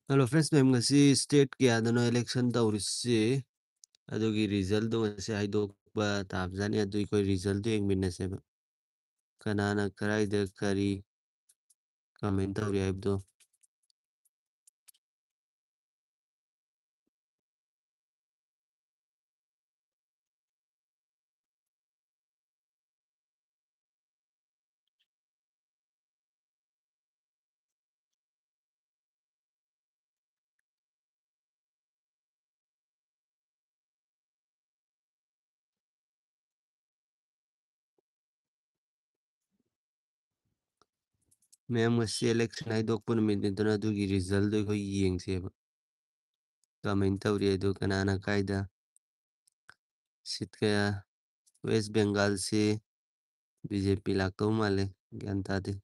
Hello friends, ma'am ngasi state kaya dano election tawrisi adugi result do ngasi haidokba tabjani adu ikoi result do yengminnaseba kanana karaida kari comment tawri haibdo. Ma'am ngasi election haidokpa numit nito na adugi result do ikoi yengseba comment tawri adu kanana kaida sit kaya West Bengal se BJP laktaw male gyan tade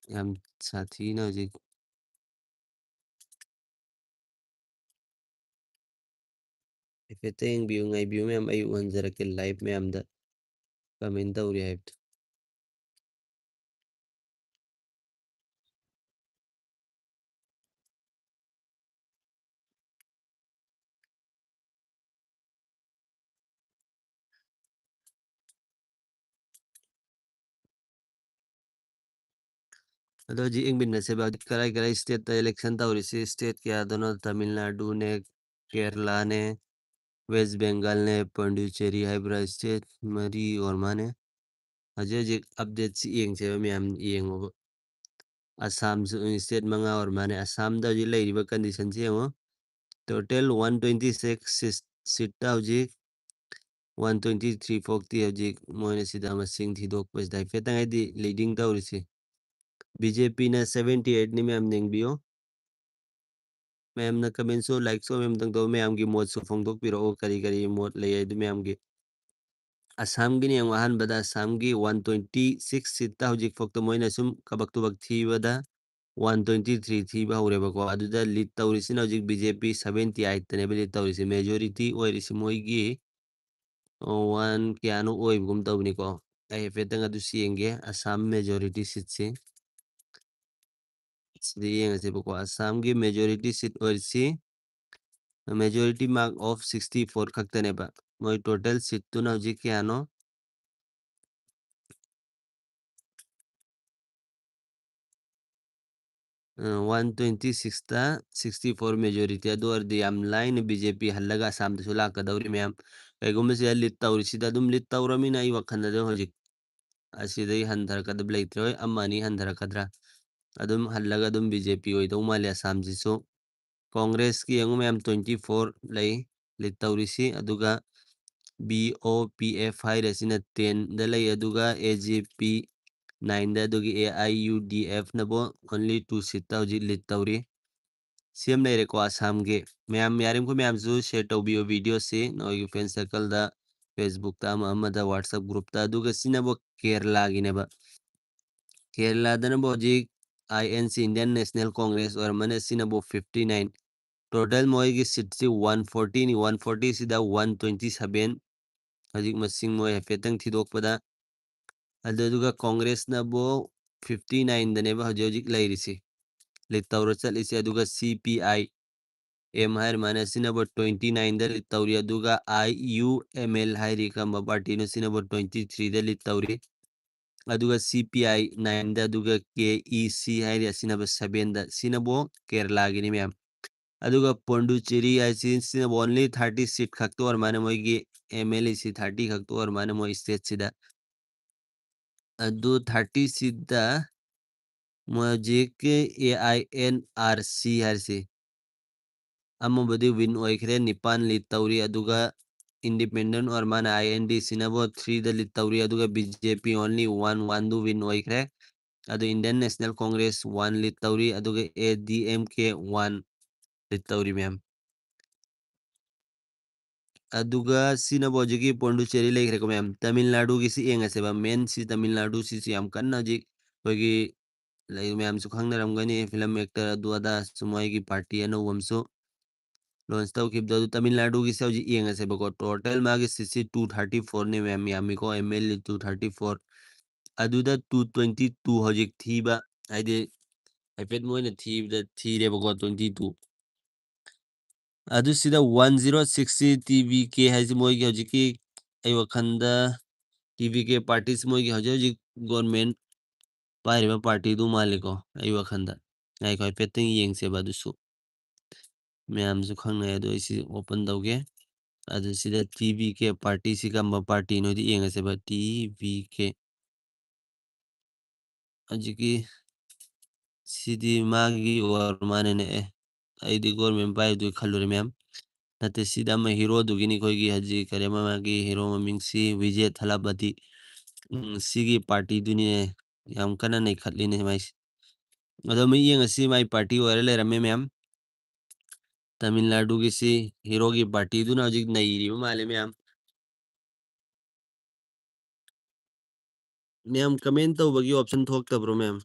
yam sathi na hojik ifete yung view ngay view ma'am ay wanjara ke live ma'am da comment tawri haibdo. Ado ji ing bin na seba karai karai state election tawrisi state kaya dono Tamil Nadu ne Kerala ne West Bengal ne Pondicherry haibra state mari orma ne aje je update si ing seba miyam ing obo Assam state manga orma ne Assam da ji leiriba condition si yango total 126 sit ta ji 123 40 ji moine sida masing thidok pas dai fetang ai di leading tawrisi BJP na 78 ni miyam ningbiyo ma'am na comment so like so ma'am tang to ma'am gi mod so phong dok piro kari kari mod le ay du ma'am gi Assam gi ni ang wahan bada Assam gi 126 sit ta hojik fok to moina sum kabak tu bak thi bada 123 thi ba hore ba ko adu da lead tawrisi na hojik BJP 78 tane ba lead tawrisi majority oirisi moi gi 1 kiano oi gum tawni ko ay fetang adu sienge Assam majority sit se sidi yang se ba ko Assam gi majority sit oirisi majority mark of 64 kaktane ba moi total seat tu na hojik ano 126 ta 64 majority adu ardi am line BJP halaga Assam da sula ka dawri ma'am kay gumse lit tawri sida dum lit tawrami na iwakhanda da hojik asidai handhar kadab leitroy amani handhar kadra adum halaga dum BJP oi do mali Assam jiso Congress ki yangu ma'am 24 lay lit tawri si aduga BOPF hairasina 10 da lay aduga AJP 9 da adugi AIUDF na bo only 2 sita hojik lit tawri CM leire ko Assam ge ma'am yarim ko ma'am zu share toubiu video se no you fan circle da Facebook ta amma da WhatsApp group ta aduga sina bo Kerala gi ne ba Kerala da na bo hojik INC Indian National Congress or mane sina bo 59 total moi gi sit si 140 ni 140 sida 127 hojik masing moi hefetang thidok pada aduga Congress na bo 59 da ne ba hojik lairisi litawro chalisi aduga CPI M hair mana sinabo 29 da litawri aduga IUML hairi kamba party no sinabo 23 da litawri aduga CPI 9 da aduga KEC hairi sinabo 7 da sinabo Kerala gini ma'am aduga Pondicherry ai sinabo only 30 seat khakto or mana moigi MLA si 30 khakto or mana mo state sida adu 30 seat da mojik AINRC harsi amma badi win oikre nipan litawri aduga independent or mana IND sinabo 3 da litawri aduga BJP only 1 du win oikre adu Indian National Congress 1 litawri aduga ADMK 1 litawri ma'am aduga sinabo jigi Pondicherry lekre ko ma'am Tamil Nadu gi si enga seba main si Tamil Nadu si am kanna jik kogi lai ma'am su khangnaram gani film actor adu ada sumai gi party ano wamso launch tau kip da Tamil Nadu ki sauji ienga se bako total magi CC 234 ne ma'am yami ko ML 234 aduda 222 hojik thiba aide ꯍꯥꯏꯐꯦꯠ ꯃꯣꯏꯅ ꯊꯤꯕꯗ ꯊꯤꯔꯦꯕꯀꯣ 22 ꯑꯗꯨ ꯁꯤꯗ 1060 TVK ꯍꯥꯏꯁꯤ ꯃꯣꯏꯒꯤ ꯍꯧꯖꯤꯛꯀꯤ ꯑꯩ ꯋꯥꯈꯟꯗ TVK ꯄꯥꯔꯇꯤꯁ ꯃꯣꯏꯒꯤ ꯍꯧꯖꯤꯛ ꯍꯧꯖꯤꯛ ꯒꯣꯔꯃꯦꯟ ꯄꯥꯏꯔꯤꯕ ꯄꯥꯔꯇꯤꯗꯨ ꯃꯥꯜꯂꯤꯀꯣ ꯑꯩ ꯋꯥꯈꯟꯗ ꯉꯥꯏꯈꯣ ꯍꯥꯏꯐꯦꯠꯇꯪ ꯌꯦꯡꯁꯦꯕ ꯑꯗꯨꯁꯨ ꯃꯌꯥꯝꯁꯨ ꯈꯪꯅꯩ ꯑꯗꯣ ꯑꯩꯁꯤ ꯑꯣꯄꯟ ꯇꯧꯒꯦ ꯑꯗꯨ ꯁꯤꯗ TVK ꯄꯥꯔꯇꯤꯁꯤ ꯀꯔꯝꯕ ꯄꯥꯔꯇꯤꯅꯣꯗꯤ ꯌꯦꯡꯉꯁꯦꯕ TVK ꯍꯧꯖꯤꯛꯀꯤ ꯁꯤꯗꯤ ꯃꯥꯒꯤ ꯑꯣꯏꯔ ꯃꯥꯅꯦꯅꯦ ꯑꯩꯗꯤ ꯒꯣꯔꯃꯦꯟ ꯄꯥꯏꯗꯨ ꯈꯜꯂꯨꯔꯦ ꯃꯌꯥꯝ ꯅꯠꯇꯦ ꯁꯤꯗ ꯑꯃ ꯍꯤꯔꯣꯗꯨꯒꯤꯅꯤ ꯑꯩꯈꯣꯏꯒꯤ ꯍꯧꯖꯤꯛ ꯀꯔꯤ ꯃꯥꯒꯤ ꯍꯤꯔꯣ ꯃꯃꯤꯡꯁꯤ ꯋꯤꯖꯦ ꯊꯂꯥꯄꯇꯤ ꯁꯤꯒꯤ ꯄꯥꯔꯇꯤꯗꯨꯅꯤꯅꯦ ꯌꯥꯝ ꯀꯟꯅ ꯅꯩꯈꯠꯂꯤꯅꯦ ꯃꯥꯏꯁꯦ ꯑꯗꯣ ꯃꯤ ꯌꯦꯡꯉꯁꯤ ꯃꯥꯏ ꯄꯥꯔꯇꯤ ꯑꯣꯏꯔ ꯂꯩꯔꯝꯃꯦ ꯃꯌꯥꯝ ꯇꯥꯃꯤꯜ ꯅꯥꯗꯨꯒꯤꯁꯤ ꯍꯤꯔꯣꯒꯤ ꯄꯥꯔꯇꯤꯗꯨꯅ ꯍꯧꯖꯤꯛ ꯅꯩꯔꯤꯕ ꯃꯥꯜꯂꯦ ꯃꯌꯥꯝ ꯃꯌꯥꯝ ꯀꯃꯦꯟ ꯇꯧꯕꯒꯤ ꯑꯣꯞꯁꯟ ꯊꯣꯛꯇꯕ꯭ꯔꯣ ꯃꯌꯥꯝ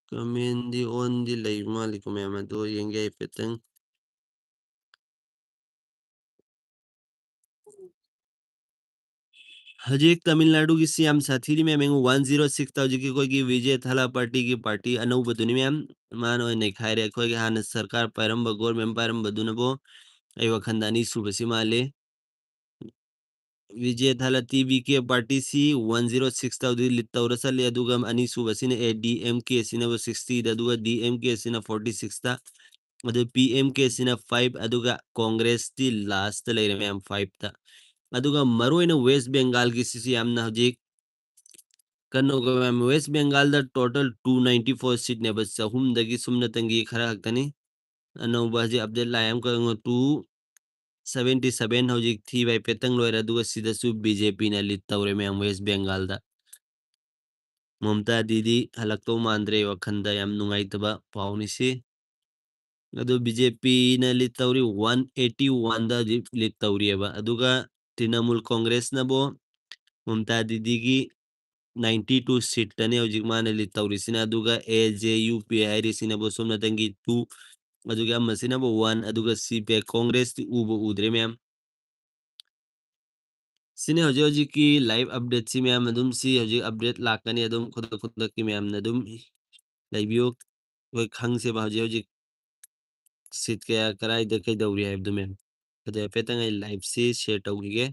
ꯀꯃꯦꯟꯗꯤ ꯑꯣꯟꯗꯤ ꯂꯩꯕ ꯃꯥꯜꯂꯤꯀꯣ ꯃꯌꯥꯝ ꯑꯗꯣ ꯌꯦꯡꯒꯦ ꯍꯥꯏꯐꯦꯠꯇꯪ ꯍꯧꯖꯤꯛ ꯇꯥꯃꯤꯜ ꯅꯥꯗꯨꯒꯤꯁꯤ ꯌꯥꯝ ꯁꯥꯊꯤꯔꯤ ꯃꯌꯥꯝ ꯌꯦꯡꯉꯨ 106ꯇ ꯍꯧꯖꯤꯛꯀꯤ ꯑꯩꯈꯣꯏꯒꯤ ꯋꯤꯖꯦ ꯊꯂꯥ ꯄꯥꯔꯇꯤꯒꯤ ꯄꯥꯔꯇꯤ ꯑꯅꯧꯕꯗꯨꯅꯤ ꯃꯌꯥꯝ ꯃꯥꯅ ꯑꯣꯏꯅ ꯅꯩꯈꯥꯏꯔꯦ ꯑꯩꯈꯣꯏꯒꯤ ꯍꯥꯟꯅ ꯁꯔꯀꯥꯔ ꯄꯥꯏꯔꯝꯕ ꯒꯣꯔꯃꯦꯟ ꯄꯥꯏꯔꯝꯕꯗꯨꯅꯕꯨ ꯑꯩ ꯋꯥꯈꯟꯗ ꯑꯅꯤ ꯁꯨꯕꯁꯤ ꯃꯥꯜꯂꯤ ꯋꯤꯖꯦ ꯊꯥꯂꯥ TVK ꯄꯥꯔꯇꯤꯁꯤ 106ꯇ ꯍꯧꯖꯤꯛ ꯂꯤꯠ ꯇꯧꯔ ꯆꯠꯂꯤ ꯑꯗꯨꯒ ꯑꯅꯤꯁꯨꯕꯁꯤꯅ DMK ꯁꯤꯅꯕꯨ 60ꯗ ꯑꯗꯨꯒ DMK ꯁꯤꯅ 46ꯇ ꯑꯗꯨ PMK ꯁꯤꯅ 5 ꯑꯗꯨꯒ ꯀꯣꯡꯒ꯭ꯔꯦꯁꯇꯤ ꯂꯥꯁꯇ ꯂꯩꯔꯦ ꯃꯌꯥꯝ 5ꯇ ꯑꯗꯨꯒ ꯃꯔꯨꯑꯣꯏꯅ ꯋꯦꯁ ꯕꯦꯡꯒꯥꯜꯒꯤꯁꯤꯁꯨ ꯌꯥꯝꯅ ꯍꯧꯖꯤꯛ ꯀꯩꯅꯣꯒ ꯃꯌꯥꯝ ꯋꯦꯁ ꯕꯦꯡꯒꯥꯜꯗ ꯇꯣꯇꯦꯜ 294 ꯁꯤꯠꯅꯦꯕ ꯆꯍꯨꯝꯗꯒꯤ ꯁꯨꯝꯅꯇꯪꯒꯤ ꯈꯔ ꯈꯛꯇꯅꯤ ꯑꯅꯧꯕ ꯍꯧꯖꯤꯛ ꯑꯞꯗꯦꯠ ꯂꯥꯛꯑꯦ ꯑꯃꯈꯛ 277 ꯍꯧꯖꯤꯛ ꯊꯤꯕ ꯍꯥꯏꯐꯦꯠꯇꯪ ꯂꯣꯏꯔꯦ ꯑꯗꯨꯒ ꯁꯤꯗꯁꯨ BJPꯅ ꯂꯤꯠ ꯇꯧꯔꯦ ꯃꯌꯥꯝ ꯋꯦꯁ ꯕꯦꯡꯒꯥꯜꯗ ꯃꯃꯇꯥ ꯗꯤꯗꯤ ꯍꯜꯂꯛꯇꯧ ꯃꯥꯟꯗ꯭ꯔꯦ ꯋꯥꯈꯟꯗ ꯌꯥꯝ ꯅꯨꯡꯉꯥꯏꯇꯕ ꯄꯥꯎꯅꯤꯁꯤ ꯑꯗꯨ BJPꯅ ꯂꯤꯠ ꯇꯧꯔꯤ 181ꯗ ꯍꯧꯖꯤꯛ ꯂꯤꯠ ꯇꯧꯔꯤꯑꯕ ꯑꯗꯨꯒ ꯇ꯭ꯔꯤꯅꯃꯨꯜ ꯀꯣꯡꯒ꯭ꯔꯦꯁꯅꯕꯨ ꯃꯃꯇꯥ ꯗꯤꯗꯤꯒꯤ 92 ꯁꯤꯠꯇꯅꯤ ꯍꯧꯖꯤꯛ ꯃꯥꯅ ꯂꯤꯠ ꯇꯧꯔꯤꯁꯤꯅ ꯑꯗꯨꯒ AJUP ꯍꯥꯏꯔꯤꯁꯤꯅꯕꯨ ꯁꯣꯝꯅꯇꯪꯒꯤ 2 ꯑꯗꯨꯒ ꯑꯃꯁꯤꯅꯕꯨ 1 ꯑꯗꯨꯒ CPI ꯀꯣꯡꯒ꯭ꯔꯦꯁꯇꯤ ꯎꯗ꯭ꯔꯦ ꯃꯌꯥꯝ ꯁꯤꯅꯤ ꯍꯧꯖꯤꯛ ꯍꯧꯖꯤꯛꯀꯤ ꯂꯥꯏꯚ ꯑꯞꯗꯦꯠꯁꯤ ꯃꯌꯥꯝ ꯑꯗꯨꯝ ꯁꯤ ꯍꯧꯖꯤꯛ ꯑꯞꯗꯦꯠ ꯂꯥꯛꯀꯅꯤ ꯑꯗꯨꯝ ꯈꯨꯗꯛꯀꯤ ꯃꯌꯥꯝꯅ ꯑꯗꯨꯝ ꯂꯩꯕꯤꯌꯨ ꯑꯩꯈꯣꯏ ꯈꯪꯁꯦꯕ ꯍꯧꯖꯤꯛ ꯍꯧꯖꯤꯛ ꯁꯤꯠ ꯀꯌꯥ ꯀꯗꯥꯏꯗ ꯀꯩꯗꯧꯔꯤ ꯍꯥꯏꯕꯗꯨ ꯃꯌꯥꯝ ꯑꯗꯨ ꯍꯥꯏꯐꯦꯠꯇꯪ ꯑꯩ ꯂꯥꯏꯚꯁꯤ ꯁꯦꯌꯔ ꯇꯧꯈꯤꯒꯦ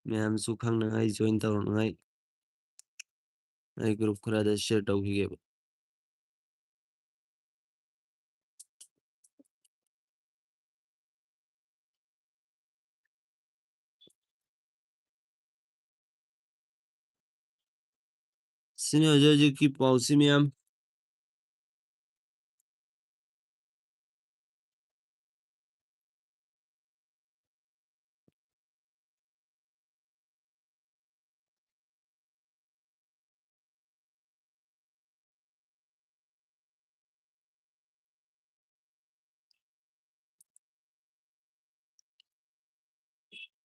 ꯃꯌꯥꯝꯁꯨ ꯈꯪꯅꯉꯥꯏ ꯖꯣꯏꯟ ꯇꯧꯔꯛꯅꯉꯥꯏ ꯑꯩ ꯒ꯭ꯔꯨꯞ ꯈꯔꯗ ꯁꯦꯌꯔ ꯇꯧꯈꯤꯒꯦꯕ ꯁꯤꯅꯤ ꯍꯧꯖꯤꯛ ꯍꯧꯖꯤꯛꯀꯤ ꯄꯥꯎꯁꯤ ꯃꯌꯥꯝ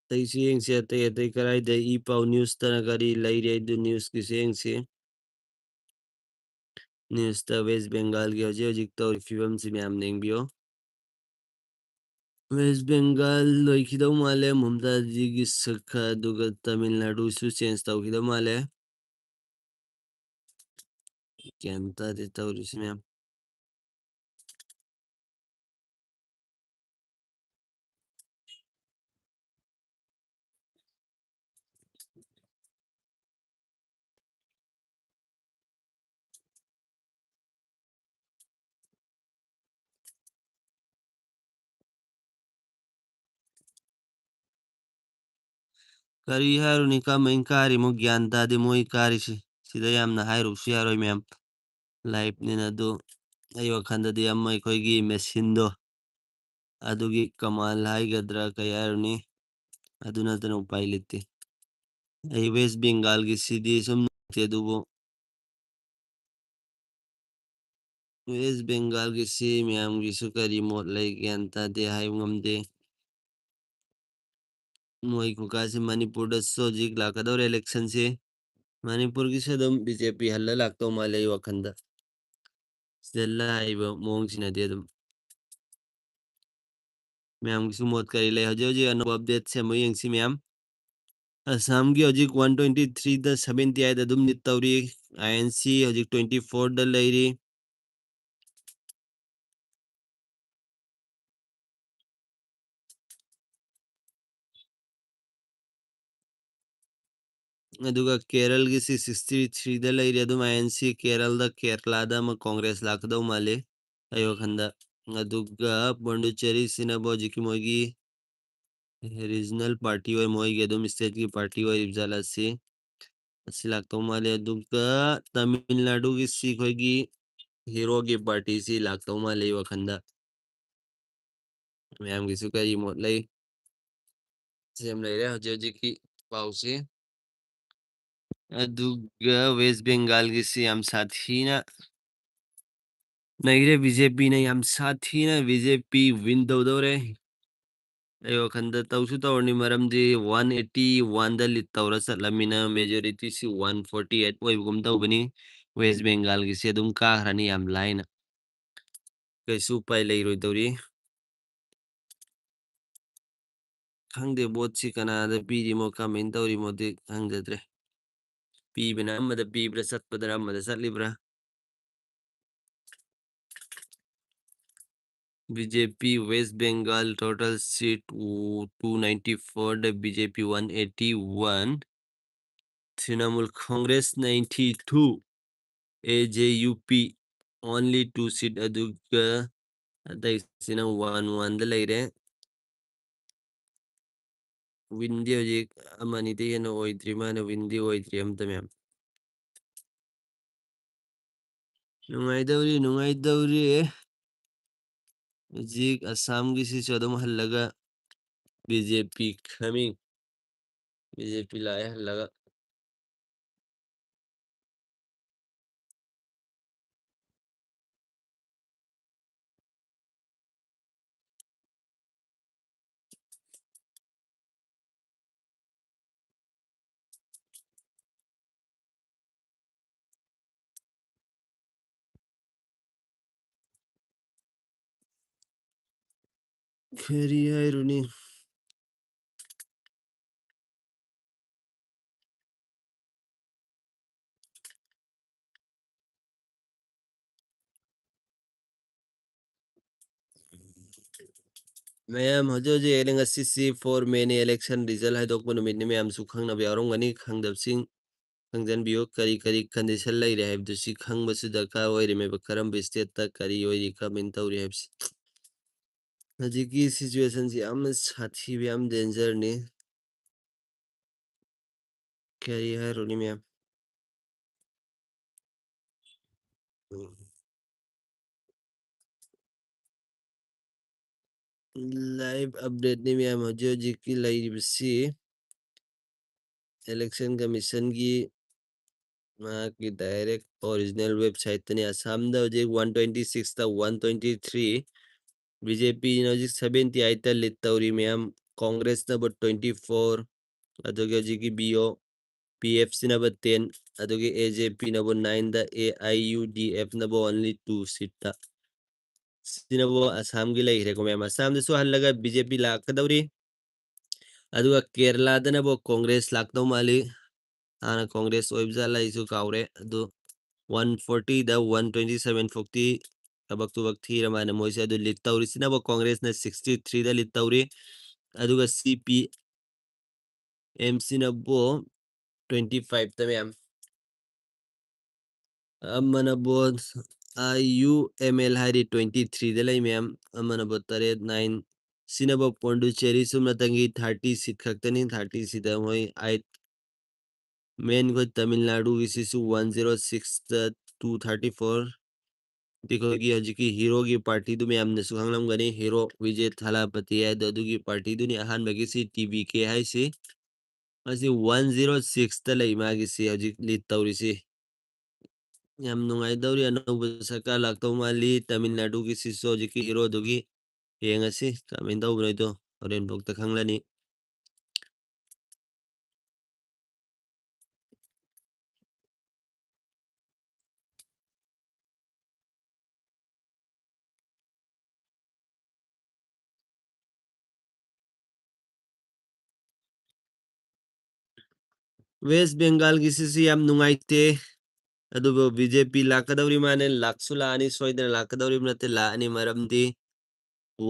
ꯑꯇꯩꯁꯨ ꯌꯦꯡꯁꯤ ꯑꯇꯩ ꯑꯇꯩ ꯀꯗꯥꯏꯗ ꯏ ꯄꯥꯎ ꯅ꯭ꯌꯨꯁꯇꯅ ꯀꯔꯤ ꯂꯩꯔꯦ ꯑꯗꯨ ꯅ꯭ꯌꯨꯁꯀꯤꯁꯨ ꯌꯦꯡꯁꯤ ꯅ꯭ꯌꯨꯁꯇ ꯋꯦꯁ ꯕꯦꯡꯒꯥꯜꯒꯤ ꯍꯧꯖꯤꯛ ꯍꯧꯖꯤꯛ ꯇꯧꯔꯤ ꯐꯤꯕꯝꯁꯤ ꯃꯌꯥꯝ ꯌꯦꯡꯕꯤꯌꯨ ꯋꯦꯁ ꯕꯦꯡꯒꯥꯜ ꯂꯣꯏꯈꯤꯗꯧ ꯃꯥꯜꯂꯦ ꯃꯝꯇꯥꯖꯤꯒꯤ ꯁꯛꯈ ꯑꯗꯨꯒ ꯇꯥꯃꯤꯜ ꯅꯥꯗꯨꯁꯨ ꯆꯦꯟꯖ ꯇꯧꯈꯤꯗꯧ ꯃꯥꯜꯂꯦ ꯒ꯭ꯌꯥꯟ ꯇꯥꯗꯦ ꯇꯧꯔꯤꯁꯤ ꯃꯌꯥꯝ ꯀꯔꯤ ꯍꯥꯏꯔꯨꯅꯤ ꯀꯃꯥꯏꯅ ꯀꯥꯔꯤꯃꯣ ꯒ꯭ꯌꯥꯟ ꯇꯥꯗꯦ ꯃꯣꯏ ꯀꯥꯔꯤꯁꯤ ꯁꯤꯗ ꯌꯥꯝꯅ ꯍꯥꯏꯔꯨꯕꯁꯨ ꯌꯥꯔꯣꯏ ꯃꯌꯥꯝ ꯂꯥꯏꯐꯅꯤꯅ ꯑꯗꯨ ꯑꯩ ꯋꯥꯈꯜꯗꯗꯤ ꯑꯃ ꯑꯩꯈꯣꯏꯒꯤ ꯃꯦꯆꯤꯟꯗꯣ ꯑꯗꯨꯒꯤ ꯀꯃꯥꯜ ꯍꯥꯏꯒꯗ꯭ꯔꯥ ꯀꯩ ꯍꯥꯏꯔꯨꯅꯤ ꯑꯗꯨ ꯅꯠꯇꯅ ꯎꯄꯥꯏ ꯂꯩꯇꯦ ꯑꯩ ꯋꯦꯁ ꯕꯦꯡꯒꯥꯜꯒꯤꯁꯤꯗꯤ ꯁꯨꯝ ꯅꯨꯡꯉꯥꯏꯇꯦ ꯑꯗꯨꯕꯨ ꯋꯦꯁ ꯕꯦꯡꯒꯥꯜꯒꯤꯁꯤ ꯃꯌꯥꯝꯒꯤꯁꯨ ꯀꯔꯤ ꯃꯣꯠ ꯂꯩ ꯒ꯭ꯌꯥꯟ ꯇꯥꯗꯦ ꯍꯥꯏꯕ ꯉꯝꯗꯦ ꯃꯣꯏ ꯀꯨꯀꯥꯁꯤ ꯃꯅꯤꯄꯨꯔꯗꯁꯨ ꯍꯧꯖꯤꯛ ꯂꯥꯛꯀꯗꯧꯔꯦ ꯏꯂꯦꯛꯁꯟꯁꯤ ꯃꯅꯤꯄꯨꯔꯒꯤꯁꯨ ꯑꯗꯨꯝ BJP ꯍꯜꯂ ꯂꯥꯛꯇꯧ ꯃꯥꯜꯂꯦ ꯑꯩ ꯋꯥꯈꯟꯗ ꯁꯤꯗ ꯂꯥꯛꯏꯕ ꯃꯑꯣꯡꯁꯤꯅꯗꯤ ꯑꯗꯨꯝ ꯃꯌꯥꯝꯒꯤꯁꯨ ꯃꯣꯠ ꯀꯔꯤ ꯂꯩ ꯍꯧꯖꯤꯛ ꯍꯧꯖꯤꯛ ꯑꯅꯧꯕ ꯑꯞꯗꯦꯠꯁꯦ ꯑꯃꯨꯛ ꯌꯦꯡꯁꯤ ꯃꯌꯥꯝ ꯑꯁꯥꯝꯒꯤ ꯍꯧꯖꯤꯛ 123ꯗ 78 ꯑꯗꯨꯝ ꯂꯤꯠ ꯇꯧꯔꯤ INC ꯍꯧꯖꯤꯛ 24ꯗ ꯂꯩꯔꯤ ꯑꯗꯨꯒ ꯀꯦꯔꯜꯒꯤꯁꯤ 63ꯗ ꯂꯩꯔꯤ ꯑꯗꯨꯝ INC ꯀꯦꯔꯜꯗ ꯀꯦꯔꯂꯥꯗ ꯑꯃ ꯀꯣꯡꯒ꯭ꯔꯦꯁ ꯂꯥꯛꯀꯗꯧ ꯃꯥꯜꯂꯤ ꯑꯩ ꯋꯥꯈꯟꯗ ꯑꯗꯨꯒ ꯄꯣꯟꯗꯨꯆꯦꯔꯤꯁꯤꯅꯕꯨ ꯍꯧꯖꯤꯛꯀꯤ ꯃꯣꯏꯒꯤ ꯔꯤꯖꯅꯦꯜ ꯄꯥꯔꯇꯤ ꯑꯣꯏ ꯃꯣꯏꯒꯤ ꯑꯗꯨꯝ ꯁ꯭ꯇꯦꯠꯀꯤ ꯄꯥꯔꯇꯤ ꯑꯣꯏꯔꯤꯕ ꯖꯥꯠꯂꯁꯤ ꯑꯁꯤ ꯂꯥꯛꯇꯧ ꯃꯥꯜꯂꯤ ꯑꯗꯨꯒ ꯇꯥꯃꯤꯜ ꯅꯥꯗꯨꯒꯤꯁꯤ ꯑꯩꯈꯣꯏꯒꯤ ꯍꯤꯔꯣꯒꯤ ꯄꯥꯔꯇꯤꯁꯤ ꯂꯥꯛꯇꯧ ꯃꯥꯜꯂꯤ ꯋꯥꯈꯟꯗ ꯃꯌꯥꯝꯒꯤꯁꯨ ꯀꯔꯤ ꯃꯣꯠ ꯂꯩ ꯁꯦꯝ ꯂꯩꯔꯦ ꯍꯧꯖꯤꯛ ꯍꯧꯖꯤꯛꯀꯤ ꯄꯥꯎꯁꯤ ꯑꯗꯨꯒ ꯋꯦꯁ ꯕꯦꯡꯒꯥꯜꯒꯤꯁꯤ ꯌꯥꯝ ꯁꯥꯊꯤꯅ ꯅꯩꯔꯦ BJPꯅ ꯌꯥꯝ ꯁꯥꯊꯤꯅ BJP ꯋꯤꯟ ꯇꯧꯗꯧꯔꯦ ꯑꯩ ꯋꯥꯈꯟꯗ ꯇꯧꯁꯨ ꯇꯧꯔꯅꯤ ꯃꯔꯝꯗꯤ 181ꯗ ꯂꯤꯠ ꯇꯧꯔ ꯆꯠꯂꯝꯃꯤꯅ ꯃꯦꯖꯣꯔꯤꯇꯤꯁꯤ 148 ꯑꯣꯏꯕꯒꯨꯝ ꯇꯧꯕꯅꯤ ꯋꯦꯁ ꯕꯦꯡꯒꯥꯜꯒꯤꯁꯤ ꯑꯗꯨꯝ ꯀꯥꯈ꯭ꯔꯅꯤ ꯌꯥꯝ ꯂꯥꯏꯅ ꯀꯩꯁꯨ ꯎꯄꯥꯏ ꯂꯩꯔꯣꯏꯗꯧꯔꯤ ꯈꯪꯗꯦ ꯕꯣꯠꯁꯤ ꯀꯅꯥꯗ ꯄꯤꯔꯤꯃꯣ ꯀꯃꯦꯟ ꯇꯧꯔꯤꯃꯣꯗꯤ ꯈꯪꯖꯗ꯭ꯔꯦ ꯄꯤꯕꯅ ꯑꯃꯗ ꯄꯤꯕ꯭ꯔꯥ ꯆꯠꯄꯗꯅ ꯑꯃꯗ ꯆꯠꯂꯤꯕ꯭ꯔꯥ BJP West Bengal total seat 294 the BJP 181 Trinamool Congress 92 AJUP only 2 seat aduga ꯑꯇꯩꯁꯤꯅ 1-1ꯗ ꯂꯩꯔꯦ ꯋꯤꯟꯗꯤ ꯍꯧꯖꯤꯛ ꯑꯃꯅꯤꯗ ꯍꯦꯟꯅ ꯑꯣꯏꯗ꯭ꯔꯤ ꯃꯥꯅ ꯋꯤꯟꯗꯤ ꯑꯣꯏꯗ꯭ꯔꯤ ꯑꯝꯇ ꯃꯌꯥꯝ ꯅꯨꯡꯉꯥꯏꯗꯧꯔꯤ ꯍꯧꯖꯤꯛ ꯑꯁꯥꯝꯒꯤꯁꯤꯁꯨ ꯑꯗꯨꯝ ꯍꯜꯂꯒ BJP coming BJP ꯂꯥꯛꯑꯦ ꯍꯜꯂꯒ ꯀꯔꯤ ꯍꯥꯏꯔꯨꯅꯤ ꯃꯌꯥꯝ ꯍꯧꯖꯤꯛ ꯍꯧꯖꯤꯛ ꯉꯁꯤꯁꯤ 4 ꯃꯦꯅꯤ ꯏꯂꯦꯛꯁꯟ ꯔꯤꯖꯜ ꯍꯥꯏꯗꯣꯛꯄ ꯅꯨꯃꯤꯠꯅꯤ ꯃꯌꯥꯝꯁꯨ ꯈꯪꯅꯕ ꯌꯥꯎꯔꯝꯒꯅꯤ ꯈꯪꯗꯕꯁꯤꯡ ꯈꯪꯖꯟꯕꯤꯌꯨ ꯀꯔꯤ ꯀꯔꯤ ꯀꯟꯗꯤꯁꯟ ꯂꯩꯔꯦ ꯍꯥꯏꯕꯗꯨ ꯈꯪꯕꯁꯨ ꯗꯔꯀꯥꯔ ꯑꯣꯏꯔꯤꯃꯦꯕ ꯀꯔꯝꯕ ꯁ꯭ꯇꯦꯠꯇ ꯀꯔꯤ ꯑꯣꯏꯔꯤ ꯀꯃꯦꯟ ꯇꯧꯔꯤ ꯍꯥꯏꯕꯁꯤ ꯍꯧꯖꯤꯛꯀꯤ ꯁꯤꯆꯨꯋꯦꯁꯟꯁꯤ ꯌꯥꯝꯅ ꯁꯥꯊꯤꯕ ꯌꯥꯝ ꯗꯦꯟꯖꯔꯅꯤ ꯀꯔꯤ ꯍꯥꯏꯔꯨꯅꯤ ꯃꯌꯥꯝ ꯂꯥꯏꯚ ꯑꯞꯗꯦꯠꯅꯤ ꯃꯌꯥꯝ ꯍꯧꯖꯤꯛ ꯍꯧꯖꯤꯛꯀꯤ ꯂꯩꯔꯤꯕꯁꯤ ꯏꯂꯦꯛꯁꯟ ꯀꯃꯤꯁꯟꯒꯤ ꯃꯍꯥꯛꯀꯤ ꯗꯥꯏꯔꯦꯛ ꯑꯣꯔꯤꯖꯤꯅꯦꯜ ꯋꯦꯕꯁꯥꯏꯠꯇꯅꯤ ꯑꯁꯥꯝꯗ ꯍꯧꯖꯤꯛ 126ꯇ 123 BJPꯅ ꯍꯧꯖꯤꯛ 78ꯇ ꯂꯤꯠ ꯇꯧꯔꯤ ꯃꯌꯥꯝ ꯀꯣꯡꯒ꯭ꯔꯦꯁꯅꯕꯨ 24 ꯑꯗꯨꯒ ꯍꯧꯖꯤꯛꯀꯤ PFCꯅꯕꯨ 10 ꯑꯗꯨꯒ AJPꯅꯕꯨ 9ꯗ AIUDFꯅꯕꯨ only 2 ꯁꯤꯠꯇ ꯁꯤꯅꯕꯨ ꯑꯁꯥꯝꯒꯤ ꯂꯩꯈ꯭ꯔꯦꯀꯣ ꯃꯌꯥꯝ ꯑꯁꯥꯝꯗꯁꯨ ꯍꯜꯂꯒ BJP ꯂꯥꯛꯀꯗꯧꯔꯤ ꯑꯗꯨꯒ ꯀꯦꯔꯂꯥꯗꯅꯕꯨ ꯀꯣꯡꯒ꯭ꯔꯦꯁ ꯂꯥꯛꯇꯧ ꯃꯥꯜꯂꯤ ꯍꯥꯟꯅ ꯀꯣꯡꯒ꯭ꯔꯦꯁ ꯑꯣꯏꯕ ꯖꯥꯠꯂ ꯑꯩꯁꯨ ꯀꯥꯎꯔꯦ ꯑꯗꯨ 140ꯗ 127 ꯐꯥꯎꯇꯤ ꯊꯕꯛ ꯊꯤꯔ ꯃꯥꯅ ꯃꯣꯏꯁꯦ ꯑꯗꯨ ꯂꯤꯠ ꯇꯧꯔꯤꯁꯤꯅꯕꯨ ꯀꯣꯡꯒ꯭ꯔꯦꯁꯅ 63ꯗ ꯂꯤꯠ ꯇꯧꯔꯤ ꯑꯗꯨꯒ CPMCꯅꯕꯨ 25ꯇ ꯃꯌꯥꯝ ꯑꯃꯅꯕꯨ IUML ꯍꯥꯏꯔꯤ 23ꯗ ꯂꯩ ꯃꯌꯥꯝ ꯑꯃꯅꯕꯨ 9 ꯁꯤꯅꯕꯨ ꯄꯣꯟꯗꯨꯆꯦꯔꯤ ꯁꯨꯝꯅꯇꯪꯒꯤ 30 ꯁꯤꯠ ꯈꯛꯇꯅꯤ 30 ꯁꯤꯗ ꯃꯣꯏ 8 ꯃꯦꯟ ꯑꯩꯈꯣꯏ ꯇꯥꯃꯤꯜ ꯅꯥꯗꯨꯒꯤꯁꯤꯁꯨ 106ꯇ 234 ꯑꯩꯈꯣꯏꯒꯤ ꯍꯧꯖꯤꯛꯀꯤ ꯍꯤꯔꯣꯒꯤ ꯄꯥꯔꯇꯤꯗꯨ ꯃꯌꯥꯝꯅꯁꯨ ꯈꯪꯂꯝꯒꯅꯤ ꯍꯤꯔꯣ ꯋꯤꯖꯦ ꯊꯥꯂꯥꯄꯇꯤ ꯍꯥꯏꯗꯣ ꯑꯗꯨꯒꯤ ꯄꯥꯔꯇꯤꯗꯨꯅꯤ ꯑꯍꯥꯟꯕꯒꯤꯁꯤ TBK ꯍꯥꯏꯁꯤ ꯃꯁꯤ 106ꯇ ꯂꯩ ꯃꯥꯒꯤꯁꯤ ꯍꯧꯖꯤꯛ ꯂꯤꯠ ꯇꯧꯔꯤꯁꯤ ꯌꯥꯝ ꯅꯨꯡꯉꯥꯏꯗꯧꯔꯤ ꯑꯅꯧꯕ ꯁꯔꯀꯥꯔ ꯂꯥꯛꯇꯧ ꯃꯥꯜꯂꯤ ꯇꯥꯃꯤꯜ ꯅꯥꯗꯨꯒꯤꯁꯤꯁꯨ ꯍꯧꯖꯤꯛꯀꯤ ꯍꯤꯔꯣꯗꯨꯒꯤ ꯌꯦꯡꯉꯁꯤ ꯀꯃꯥꯏꯅ ꯇꯧꯕꯅꯣꯗꯣ ꯍꯣꯔꯦꯟꯐꯥꯎꯇ ꯈꯪꯂꯅꯤ West Bengal gisisi yam nungaite. ꯑꯗꯨꯕꯨ BJP ꯂꯥꯛꯀꯗꯧꯔꯤ ꯃꯥꯅꯦ ꯂꯥꯛꯁꯨ ꯂꯥꯛꯑꯅꯤ ꯁꯣꯏꯗꯅ ꯂꯥꯛꯀꯗꯧꯔꯤꯕ ꯅꯠꯇꯦ ꯂꯥꯛꯑꯅꯤ ꯃꯔꯝꯗꯤ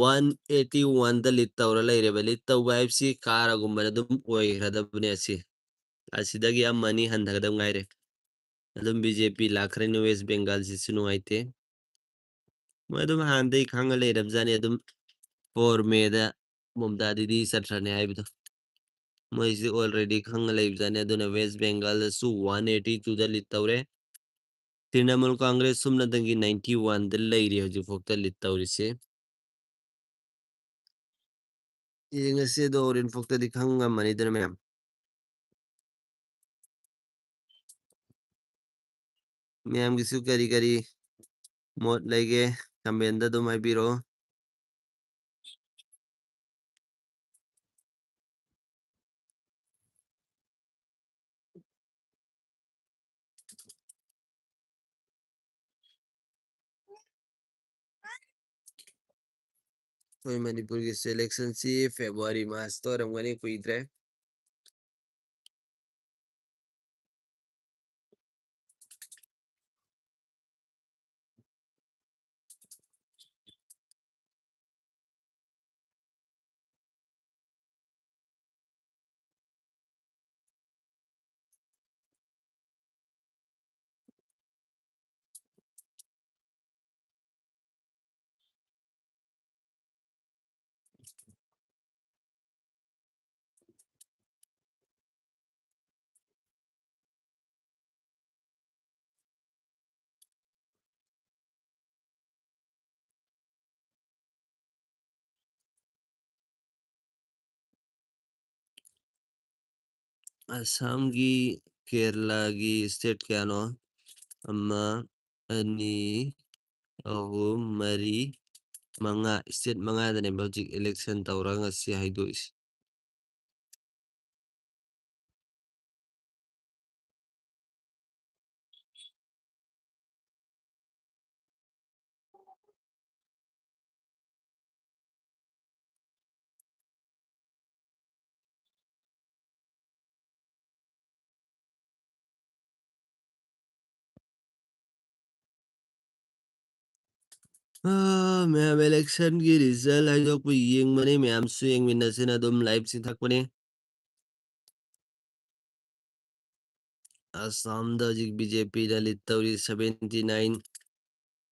181ꯗ ꯂꯤꯠ ꯇꯧꯔ ꯂꯩꯔꯦꯕ ꯂꯤꯠ ꯇꯧꯕ ꯍꯥꯏꯕꯁꯤ ꯀꯥꯔꯒꯨꯝꯕꯅ ꯑꯗꯨꯝ ꯑꯣꯏꯈ꯭ꯔꯗꯕꯅꯦ ꯑꯁꯤꯗꯒꯤ ꯑꯃꯅꯤ ꯍꯟꯊꯒꯗꯕ ꯉꯥꯏꯔꯦ ꯑꯗꯨꯝ BJP ꯂꯥꯛꯈ꯭ꯔꯅꯤ ꯋꯦꯁ ꯕꯦꯡꯒꯥꯜꯁꯤꯁꯨ ꯅꯨꯡꯉꯥꯏꯇꯦ ꯃꯣꯏ ꯑꯗꯨꯝ ꯍꯥꯟꯅꯗꯩ ꯈꯪꯉ ꯂꯩꯔꯕꯖꯥꯠꯅꯤ ꯑꯗꯨꯝ 4 ꯃꯦꯗ ꯃꯣꯝꯇꯥ ꯗꯤꯗꯤ ꯆꯠꯈ꯭ꯔꯅꯤ ꯍꯥꯏꯕꯗꯣ ꯃꯣꯏꯁꯤ ꯑꯣꯜꯔꯦꯗꯤ ꯈꯪꯉ ꯂꯩꯕꯖꯥꯠꯅꯤ ꯑꯗꯨꯅ ꯋꯦꯁ ꯕꯦꯡꯒꯥꯜꯗꯁꯨ 182ꯗ ꯂꯤꯠ ꯇꯧꯔꯦ ꯇ꯭ꯔꯤꯅꯃꯨꯜ ꯀꯪꯒ꯭ꯔꯦꯁ ꯁꯨꯝꯅꯗꯪꯒꯤ 91ꯗ ꯂꯩꯔꯤ ꯍꯧꯖꯤꯛꯐꯥꯎꯗ ꯂꯤꯠ ꯇꯧꯔꯤꯁꯦ ꯌꯦꯡꯉꯁꯤ ꯑꯗꯣ ꯍꯣꯔꯦꯟꯐꯥꯎꯗꯗꯤ ꯈꯪꯉꯝꯃꯅꯤꯗꯅ ꯃꯌꯥꯝ ꯃꯌꯥꯝꯒꯤꯁꯨ ꯀꯔꯤ ꯀꯔꯤ ꯃꯣꯠ ꯂꯩꯒꯦ ꯀꯃꯦꯟꯗ ꯑꯗꯨꯝ ꯍꯥꯏꯕꯤꯔꯛꯑꯣ ꯑꯩꯈꯣꯏ ꯃꯅꯤꯄꯨꯔꯒꯤ ꯁꯦꯂꯦꯛꯁꯟꯁꯤ ꯐꯦꯕꯋꯥꯔꯤ ꯃꯥꯔꯆꯇ ꯑꯣꯏꯔꯝꯒꯅꯤ ꯀꯨꯏꯗ꯭ꯔꯦ ꯑꯁꯥꯝꯒꯤ ꯀꯦꯔꯂꯥꯒꯤ ꯁ꯭ꯇꯦꯠ ꯀꯌꯥꯅꯣ ꯑꯃ ꯑꯅꯤ ꯑꯍꯨꯝ ꯃꯔꯤ ꯃꯉꯥ ꯁ꯭ꯇꯦꯠ ꯃꯉꯥꯗꯅꯦꯕ ꯍꯧꯖꯤꯛ ꯏꯂꯦꯛꯁꯟ ꯇꯧꯔ ꯉꯁꯤ ꯍꯥꯏꯗꯣꯛꯏꯁꯤ ꯃꯌꯥꯝ ꯏꯂꯦꯛꯁꯟꯒꯤ ꯔꯤꯖꯜ ꯍꯥꯏꯗꯣꯛꯄ ꯌꯦꯡꯕꯅꯤ ꯃꯌꯥꯝꯁꯨ ꯌꯦꯡꯃꯤꯟꯅꯁꯤꯅ ꯑꯗꯨꯝ ꯂꯥꯏꯚ ꯆꯤꯡꯊꯛꯄꯅꯤ ꯑꯁꯥꯝꯗ ꯍꯧꯖꯤꯛ BJPꯗ ꯂꯤꯠ ꯇꯧꯔꯤ 79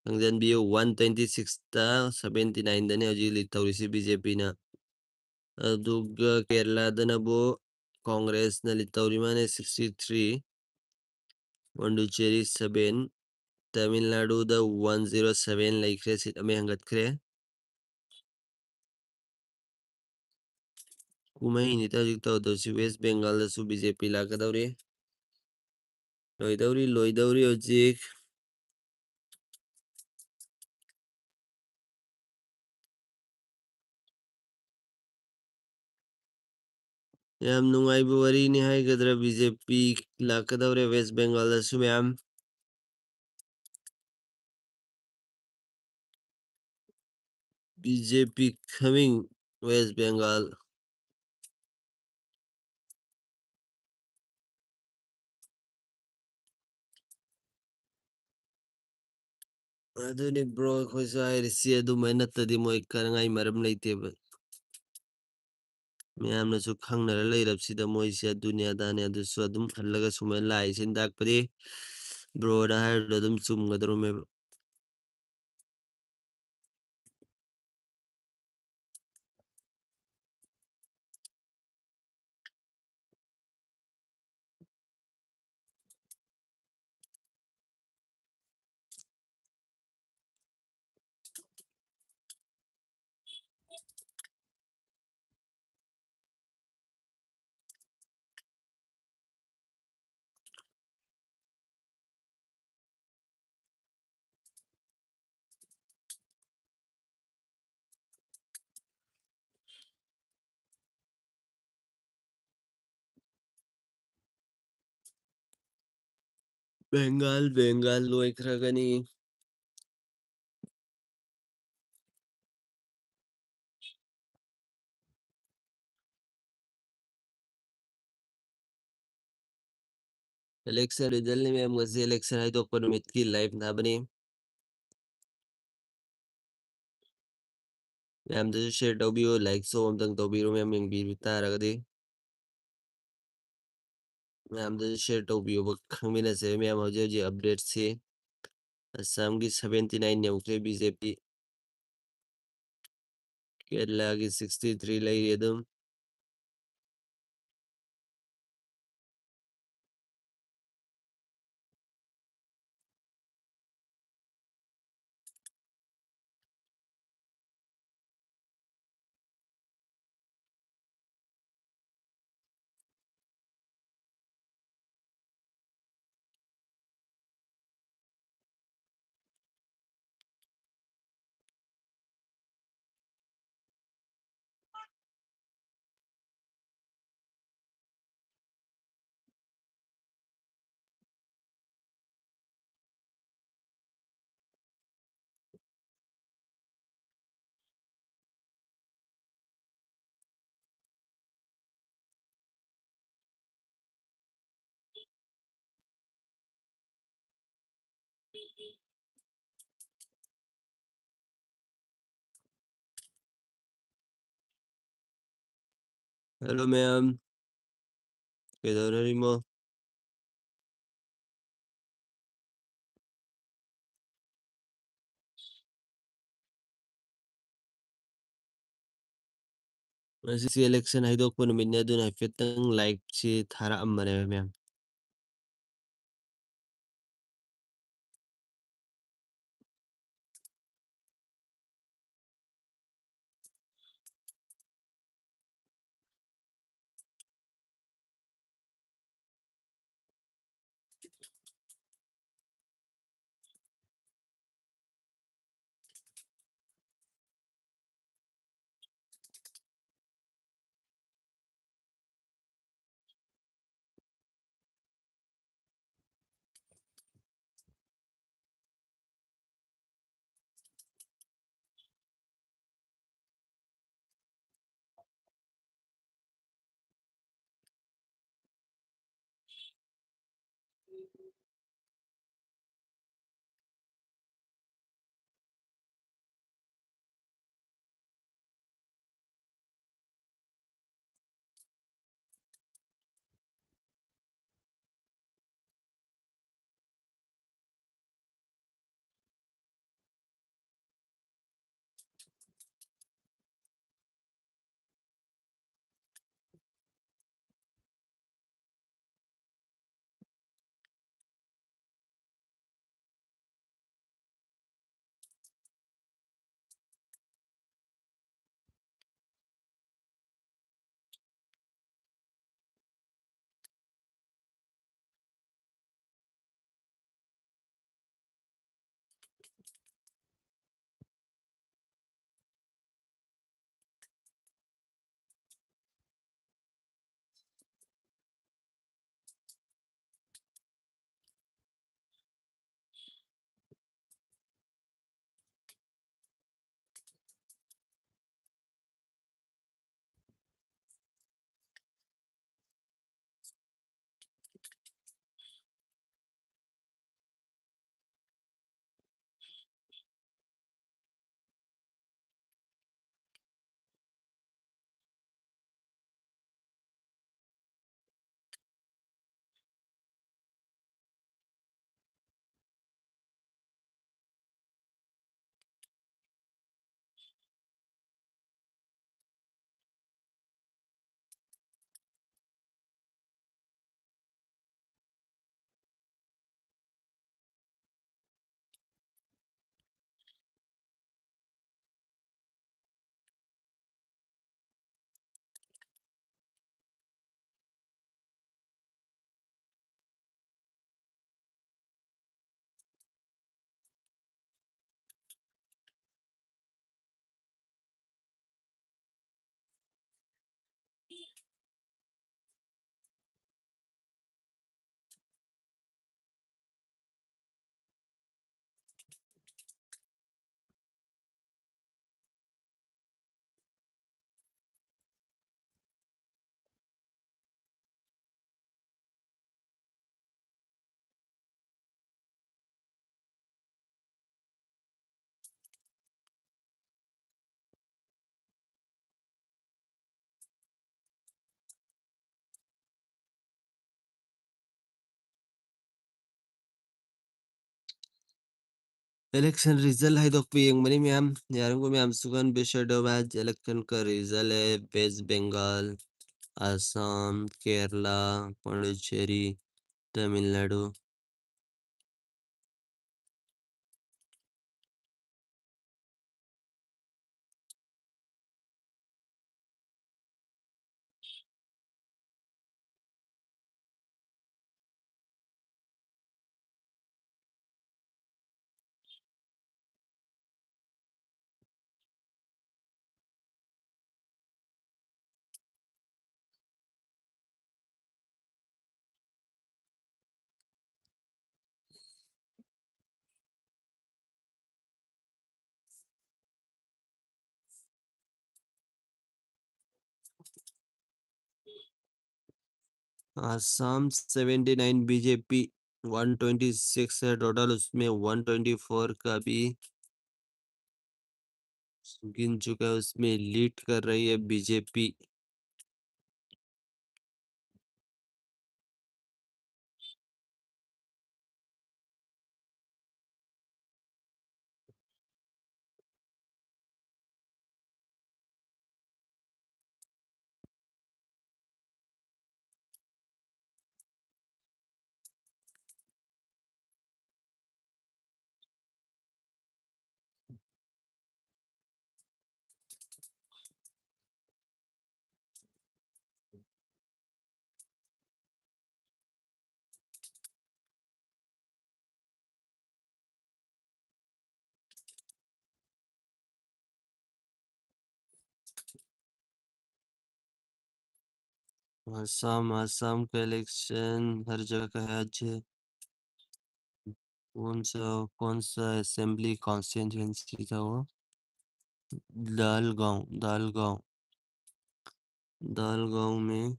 ꯈꯪꯖꯟꯕꯤꯌꯨ 126ꯇ 79ꯗꯅꯤ ꯍꯧꯖꯤꯛ ꯂꯤꯠ ꯇꯧꯔꯤꯁꯤ BJPꯅ ꯑꯗꯨꯒ ꯀꯦꯔꯂꯥꯗꯅꯕꯨ ꯀꯣꯡꯒ꯭ꯔꯦꯁꯅ ꯂꯤꯠ ꯇꯧꯔꯤ ꯃꯥꯅꯦ 63 ꯄꯣꯟꯗꯨꯆꯦꯔꯤ 7 ꯇꯥꯃꯤꯜ ꯅꯥꯗꯨꯗ 107 ꯂꯩꯈ꯭ꯔꯦ ꯁꯤꯠ ꯑꯃ ꯍꯦꯟꯒꯠꯈ꯭ꯔꯦ ꯀꯨꯝꯍꯩꯅꯤꯗ ꯍꯧꯖꯤꯛ ꯇꯧꯗꯧꯁꯤ ꯋꯦꯁ ꯕꯦꯡꯒꯥꯜꯗꯁꯨ BJP ꯂꯥꯛꯀꯗꯧꯔꯤ ꯂꯣꯏꯗꯧꯔꯤ ꯍꯧꯖꯤꯛ ꯌꯥꯝ ꯅꯨꯡꯉꯥꯏꯕ ꯋꯥꯔꯤꯅꯤ ꯍꯥꯏꯒꯗ꯭ꯔꯥ BJP ꯂꯥꯛꯀꯗꯧꯔꯦ ꯋꯦꯁ ꯕꯦꯡꯒꯥꯜꯗꯁꯨ ꯃꯌꯥꯝ BJP coming West Bengal ꯑꯗꯨꯅꯤ ꯕ꯭ꯔꯣ ꯑꯩꯈꯣꯏꯁꯨ ꯍꯥꯏꯔꯤꯁꯤ ꯑꯗꯨꯃꯥꯏꯅ ꯅꯠꯇꯗꯤ ꯃꯣꯏ ꯀꯅꯉꯥꯏ ꯃꯔꯝ ꯂꯩꯇꯦꯕ ꯃꯌꯥꯝꯅꯁꯨ ꯈꯪꯅꯔ ꯂꯩꯔꯕꯁꯤꯗ ꯃꯣꯏꯁꯦ ꯑꯗꯨꯅꯤ ꯑꯗꯥꯅꯤ ꯑꯗꯨꯁꯨ ꯑꯗꯨꯝ ꯍꯜꯂꯒ ꯁꯨꯃꯥꯏꯅ ꯂꯥꯛꯏꯁꯤꯅ ꯇꯥꯛꯄꯗꯤ ꯕ꯭ꯔꯣꯅ ꯍꯥꯏꯔꯤꯗꯣ ꯑꯗꯨꯝ ꯆꯨꯝꯒꯗꯧꯔꯝꯃꯦꯕ Bengal ꯂꯣꯏꯈ꯭ꯔꯒꯅꯤ Election result ni ma'am ngasi election haidokpa numitki live nabani. ꯃꯌꯥꯝꯗꯁꯨ ꯁꯦꯌꯔ ꯇꯧꯕꯤꯌꯨ ꯂꯥꯏꯛꯁꯨ ꯑꯝꯇꯪ ꯇꯧꯕꯤꯔꯣ ꯃꯌꯥꯝ ꯌꯦꯡꯕꯤꯕ ꯇꯥꯔꯒꯗꯤ ꯃꯌꯥꯝꯗꯁꯨ ꯁꯦꯌꯔ ꯇꯧꯕꯤꯌꯨꯕ ꯈꯪꯃꯤꯟꯅꯁꯦ ꯃꯌꯥꯝ ꯍꯧꯖꯤꯛ ꯍꯧꯖꯤꯛ ꯑꯞꯗꯦꯠꯁꯤ ꯑꯁꯥꯝꯒꯤ 79 ꯌꯧꯈ꯭ꯔꯦ ꯕꯤꯖꯦꯄꯤ ꯀꯦꯔꯂꯥꯒꯤ 63 ꯂꯩꯔꯤ ꯑꯗꯨꯝ ꯍꯜꯂꯣ ꯃꯌꯥꯝ ꯀꯩꯗꯧꯅꯔꯤꯃꯣ ꯉꯁꯤꯁꯤ election ꯍꯥꯏꯗꯣꯛꯄ ꯅꯨꯃꯤꯠꯅꯤ ꯑꯗꯨꯅ ꯍꯥꯏꯐꯦꯠꯇꯪ ꯂꯥꯏꯛꯁꯤ ꯊꯥꯔꯛꯑꯝꯕꯅꯦꯕ ꯃꯌꯥꯝ Election result haidokpi yengmani miyam yarangko miyam sugan bishadobaj election ka result hai West Bengal, Assam, Kerala, Pondicherry, Tamil Nadu. Assam 79 BJP 126 है टोटल, उसमें 124 का भी गिन चुका है, उसमें लीड कर रही है बीजेपी। आसाम आसाम का इलेक्शन हर जगह का है आज। कौन सा असेंबली कॉन्स्टिट्यूंसी था वो? दालगांव दालगांव में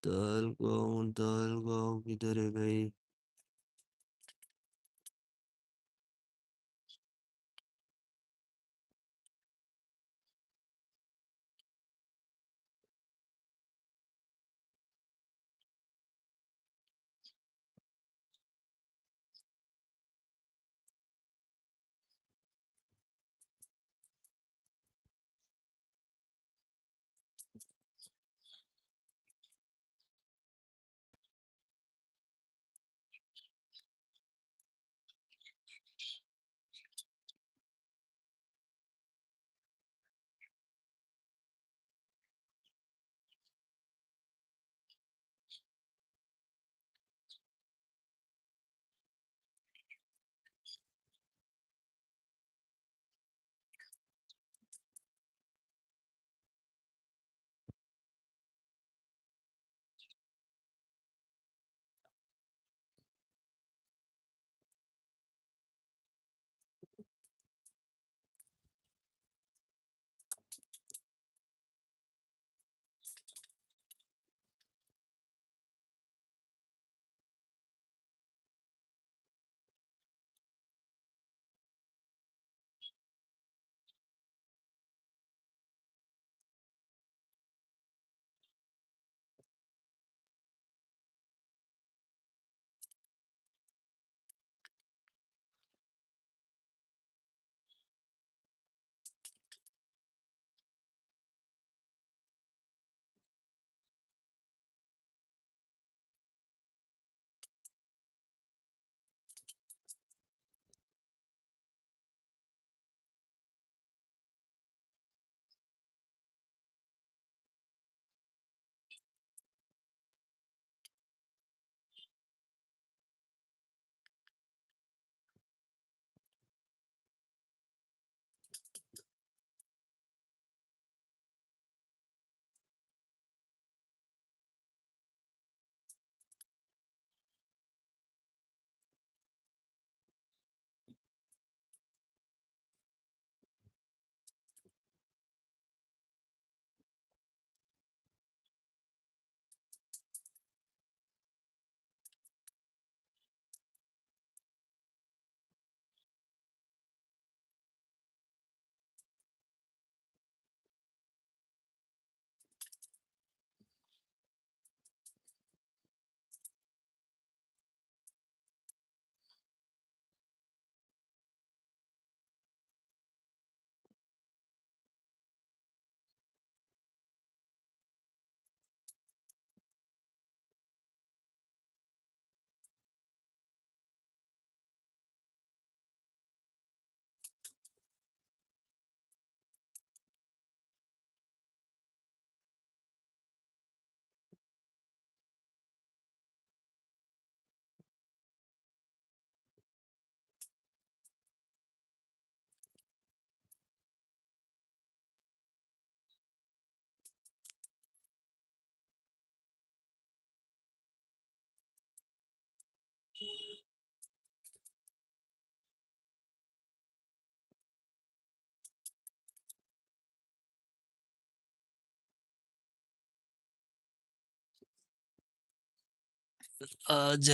दालगांव किधर है भाई?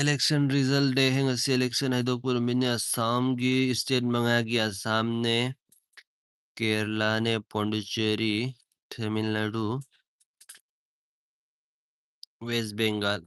election result day heng asi election haidokpur mini assam gi state mangagi assam ne kerala ne pondicherry tamil nadu west bengal